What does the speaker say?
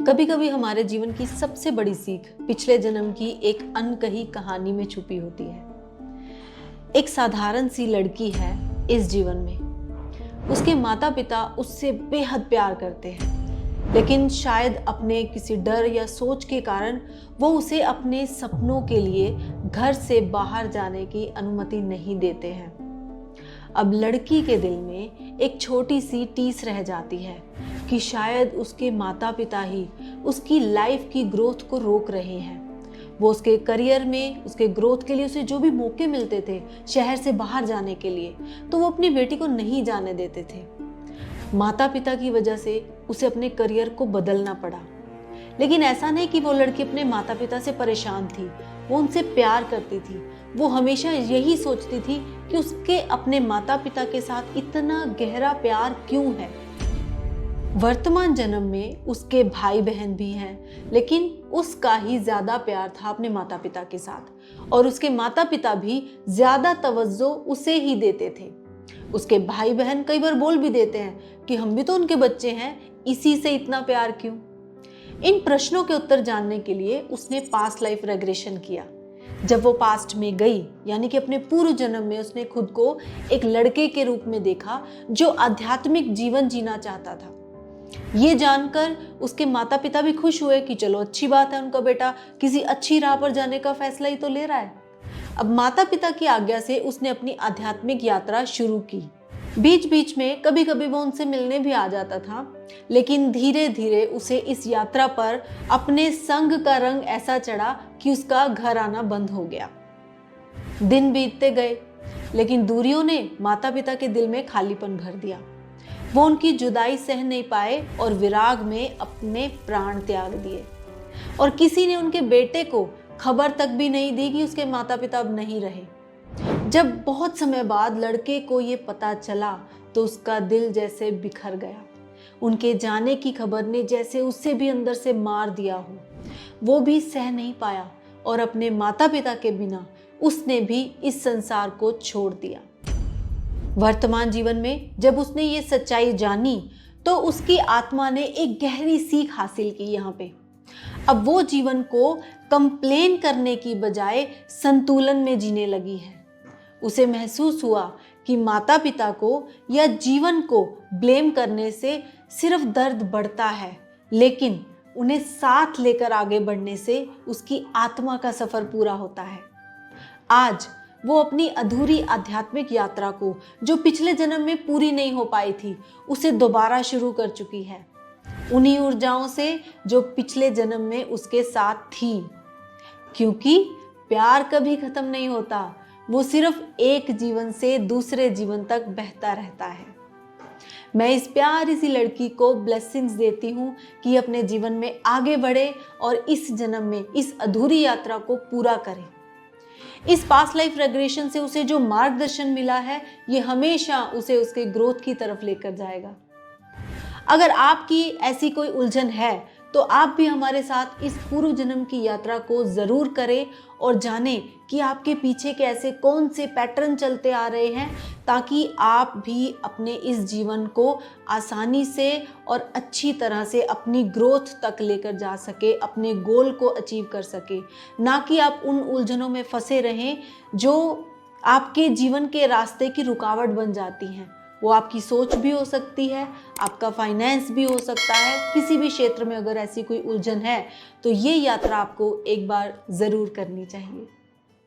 कभी कभी हमारे जीवन की सबसे बड़ी सीख पिछले जन्म की एक अनकही कहानी में छुपी होती है। एक साधारण सी लड़की है इस जीवन में। उसके माता पिता उससे बेहद प्यार करते हैं, लेकिन शायद अपने किसी डर या सोच के कारण वो उसे अपने सपनों के लिए घर से बाहर जाने की अनुमति नहीं देते हैं। अब लड़की के दिल में एक छोटी सी टीस रह जाती है कि शायद उसके माता पिता ही उसकी लाइफ की ग्रोथ को रोक रहे हैं। वो उसके करियर में, उसके ग्रोथ के लिए उसे जो भी मौके मिलते थे शहर से बाहर जाने के लिए, तो वो अपनी बेटी को नहीं जाने देते थे। माता पिता की वजह से उसे अपने करियर को बदलना पड़ा। लेकिन ऐसा नहीं कि वो लड़की अपने माता पिता से परेशान थी, वो उनसे प्यार करती थी। वो हमेशा यही सोचती थी कि उसके अपने माता पिता के साथ इतना गहरा प्यार क्यों है। वर्तमान जन्म में उसके भाई बहन भी हैं, लेकिन उसका ही ज्यादा प्यार था अपने माता पिता के साथ, और उसके माता पिता भी ज्यादा तवज्जो उसे ही देते थे। उसके भाई बहन कई बार बोल भी देते हैं कि हम भी तो उनके बच्चे हैं, इसी से इतना प्यार क्यों। इन प्रश्नों के उत्तर जानने के लिए उसने पास्ट लाइफ रेग्रेशन किया। जब वो पास्ट में गई, यानी कि अपने पूर्व जन्म में, उसने खुद को एक लड़के के रूप में देखा जो आध्यात्मिक जीवन जीना चाहता था। ये जानकर उसके माता पिता भी खुश हुए कि चलो अच्छी बात है, उनका बेटा किसी अच्छी राह पर जाने का फैसला ही तो ले रहा है। अब माता पिता की आज्ञा से उसने अपनी आध्यात्मिक यात्रा शुरू की। बीच बीच में कभी कभी वो उनसे मिलने भी आ जाता था, लेकिन धीरे धीरे उसे इस यात्रा पर अपने संग का रंग ऐसा चढ़ा कि उसका घर आना बंद हो गया। दिन बीतते गए, लेकिन दूरियों ने माता पिता के दिल में खालीपन भर दिया। वो उनकी जुदाई सह नहीं पाए और विराग में अपने प्राण त्याग दिए, और किसी ने उनके बेटे को खबर तक भी नहीं दी कि उसके माता पिता अब नहीं रहे। जब बहुत समय बाद लड़के को ये पता चला तो उसका दिल जैसे बिखर गया। उनके जाने की खबर ने जैसे उससे भी अंदर से मार दिया हो। वो भी सह नहीं पाया और अपने माता पिता के बिना उसने भी इस संसार को छोड़ दिया। वर्तमान जीवन में जब उसने ये सच्चाई जानी तो उसकी आत्मा ने एक गहरी सीख हासिल की। यहाँ पे अब वो जीवन को कंप्लेन करने की बजाय संतुलन में जीने लगी है। उसे महसूस हुआ कि माता पिता को या जीवन को ब्लेम करने से सिर्फ दर्द बढ़ता है, लेकिन उन्हें साथ लेकर आगे बढ़ने से उसकी आत्मा का सफर पूरा होता है। आज वो अपनी अधूरी आध्यात्मिक यात्रा को, जो पिछले जन्म में पूरी नहीं हो पाई थी, उसे दोबारा शुरू कर चुकी है, उन्हीं ऊर्जाओं से जो पिछले जन्म में उसके साथ थी। क्योंकि प्यार कभी खत्म नहीं होता, वो सिर्फ एक जीवन से दूसरे जीवन तक बहता रहता है। मैं इस प्यारी सी लड़की को ब्लेसिंग्स देती हूँ कि अपने जीवन में आगे बढ़े और इस जन्म में इस अधूरी यात्रा को पूरा करे। इस पास्ट लाइफ रेग्रेशन से उसे जो मार्गदर्शन मिला है, ये हमेशा उसे उसके ग्रोथ की तरफ लेकर जाएगा। अगर आपकी ऐसी कोई उलझन है तो आप भी हमारे साथ इस पूर्व जन्म की यात्रा को जरूर करें और जानें कि आपके पीछे के ऐसे कौन से पैटर्न चलते आ रहे हैं, ताकि आप भी अपने इस जीवन को आसानी से और अच्छी तरह से अपनी ग्रोथ तक लेकर जा सके, अपने गोल को अचीव कर सके। ना कि आप उन उलझनों में फंसे रहें जो आपके जीवन के रास्ते की रुकावट बन जाती हैं। वो आपकी सोच भी हो सकती है, आपका फाइनेंस भी हो सकता है। किसी भी क्षेत्र में अगर ऐसी कोई उलझन है तो ये यात्रा आपको एक बार ज़रूर करनी चाहिए।